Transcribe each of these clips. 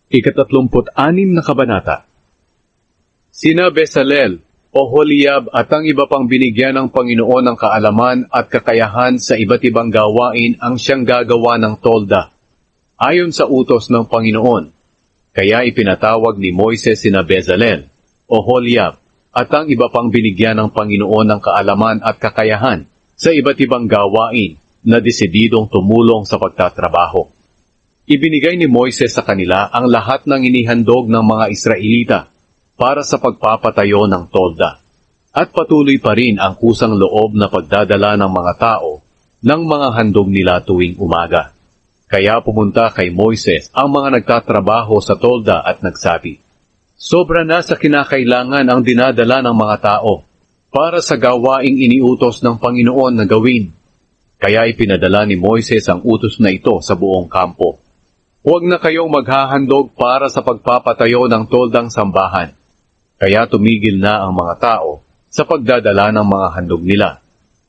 Ika-36 na kabanata. Sina Bezalel, Oholiab at ang iba pang binigyan ng Panginoon ng kaalaman at kakayahan sa iba't ibang gawain ang siyang gagawa ng tolda, ayon sa utos ng Panginoon. Kaya ipinatawag ni Moises sina Bezalel, Oholiab at ang iba pang binigyan ng Panginoon ng kaalaman at kakayahan sa iba't ibang gawain na desididong tumulong sa pagtatrabaho. Ibinigay ni Moises sa kanila ang lahat ng inihandog ng mga Israelita para sa pagpapatayo ng tolda. At patuloy pa rin ang kusang loob na pagdadala ng mga tao ng mga handog nila tuwing umaga. Kaya pumunta kay Moises ang mga nagtatrabaho sa tolda at nagsabi, "Sobra na sa kinakailangan ang dinadala ng mga tao para sa gawaing iniutos ng Panginoon na gawin." Kaya ipinadala ni Moises ang utos na ito sa buong kampo. "Huwag na kayong maghahandog para sa pagpapatayo ng toldang sambahan." Kaya tumigil na ang mga tao sa pagdadala ng mga handog nila,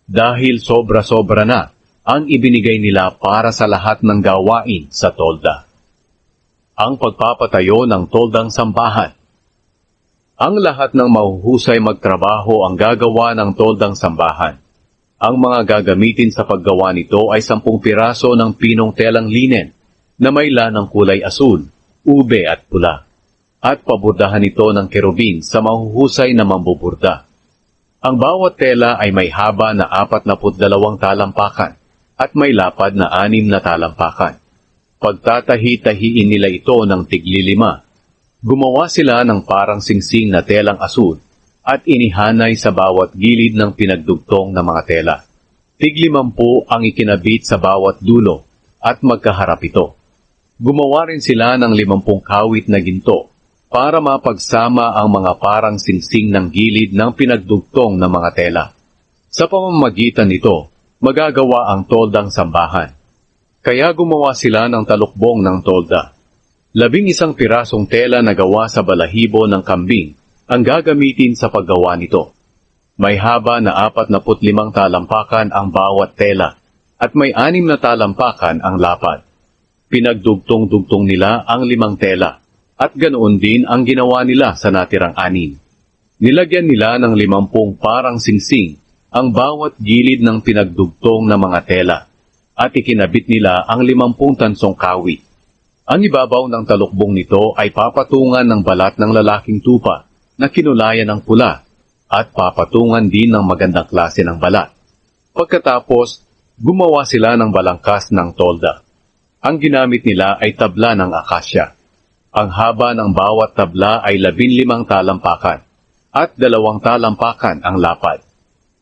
dahil sobra-sobra na ang ibinigay nila para sa lahat ng gawain sa tolda. Ang pagpapatayo ng toldang sambahan. Ang lahat ng mahuhusay magtrabaho ang gagawa ng toldang sambahan. Ang mga gagamitin sa paggawa nito ay 10 piraso ng pinong telang linen na may lanang kulay asul, ube at pula, at paburdahan ito ng kerubin sa mahuhusay na mambuburda. Ang bawat tela ay may haba na 42 talampakan at may lapad na 6 na talampakan. Pagtatahi-tahiin nila ito ng tigli-5. Gumawa sila ng parang singsing na telang asul at inihanay sa bawat gilid ng pinagdugtong na mga tela. Tig-50 ang ikinabit sa bawat dulo at magkaharap ito. Gumawa rin sila ng 50 kawit na ginto para mapagsama ang mga parang singsing ng gilid ng pinagdugtong na mga tela. Sa pamamagitan nito, magagawa ang toldang sambahan. Kaya gumawa sila ng talukbong ng tolda. 11 pirasong tela na gawa sa balahibo ng kambing ang gagamitin sa paggawa nito. May haba na 45 talampakan ang bawat tela at may 6 na talampakan ang lapad. Pinagdugtong-dugtong nila ang 5 tela, at ganoon din ang ginawa nila sa natirang 6. Nilagyan nila ng 50 parang singsing ang bawat gilid ng pinagdugtong na mga tela, at ikinabit nila ang 50 tansong kawit. Ang ibabaw ng talukbong nito ay papatungan ng balat ng lalaking tupa na kinulayan ng pula, at papatungan din ng magandang klase ng balat. Pagkatapos, gumawa sila ng balangkas ng tolda. Ang ginamit nila ay tabla ng akasya. Ang haba ng bawat tabla ay 15 talampakan, at 2 talampakan ang lapad.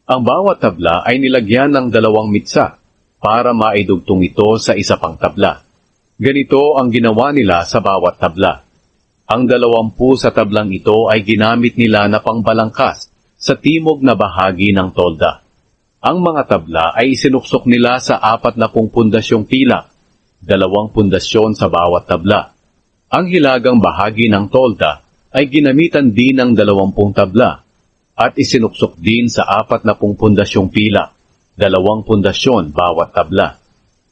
Ang bawat tabla ay nilagyan ng 2 mitsa para maidugtong ito sa isa pang tabla. Ganito ang ginawa nila sa bawat tabla. Ang 20 sa tablang ito ay ginamit nila na pangbalangkas sa timog na bahagi ng tolda. Ang mga tabla ay isinuksok nila sa 40 pundasyong pilak, 2 pundasyon sa bawat tabla. Ang hilagang bahagi ng tolda ay ginamitan din ng 20 tabla at isinuksok din sa 40 pundasyong pilak, 2 pundasyon bawat tabla.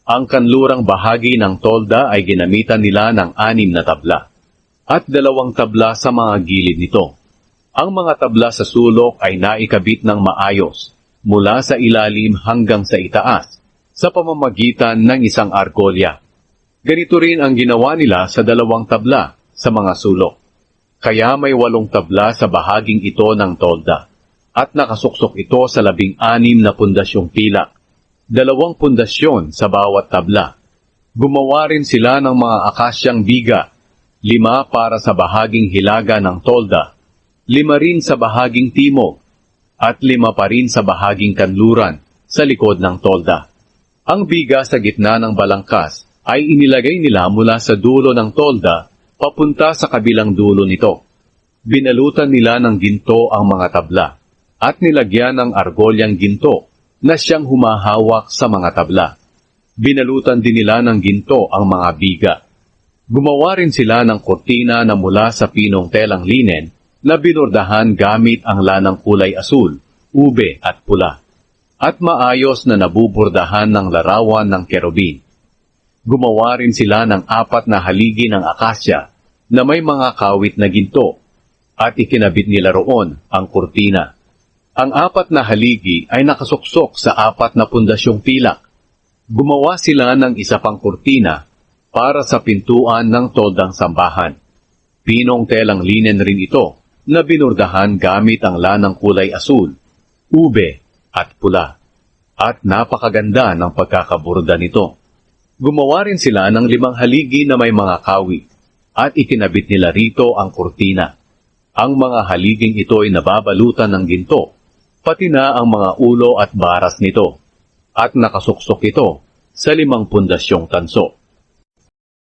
Ang kanlurang bahagi ng tolda ay ginamitan nila ng 6 na tabla at 2 tabla sa mga gilid nito. Ang mga tabla sa sulok ay naikabit ng maayos mula sa ilalim hanggang sa itaas sa pamamagitan ng isang argolya. Ganito rin ang ginawa nila sa 2 tabla sa mga sulok. Kaya may 8 tabla sa bahaging ito ng tolda, at nakasuksok ito sa 16 na pundasyong pilak, 2 pundasyon sa bawat tabla. Gumawa rin sila ng mga akasyang biga, 5 para sa bahaging hilaga ng tolda, 5 rin sa bahaging timog, at 5 pa rin sa bahaging kanluran sa likod ng tolda. Ang biga sa gitna ng balangkas ay inilagay nila mula sa dulo ng tolda papunta sa kabilang dulo nito. Binalutan nila ng ginto ang mga tabla at nilagyan ng argolyang ginto na siyang humahawak sa mga tabla. Binalutan din nila ng ginto ang mga biga. Gumawa rin sila ng kortina na mula sa pinong telang linen na binordahan gamit ang lanang kulay asul, ube at pula, at maayos na nabubordahan ng larawan ng kerubin. Gumawa rin sila ng 4 na haligi ng akasya na may mga kawit na ginto at ikinabit nila roon ang kurtina. Ang 4 na haligi ay nakasuksok sa 4 na pundasyong pilak. Gumawa sila ng isa pang kurtina para sa pintuan ng toldang sambahan. Pinong telang linen rin ito na binurdahan gamit ang lanang kulay asul, ube at pula. At napakaganda ng pagkakaburda nito. Gumawa rin sila ng 5 haligi na may mga kawit at ikinabit nila rito ang kurtina. Ang mga haliging ito ay nababalutan ng ginto, pati na ang mga ulo at baras nito, at nakasuksok ito sa 5 pundasyong tanso.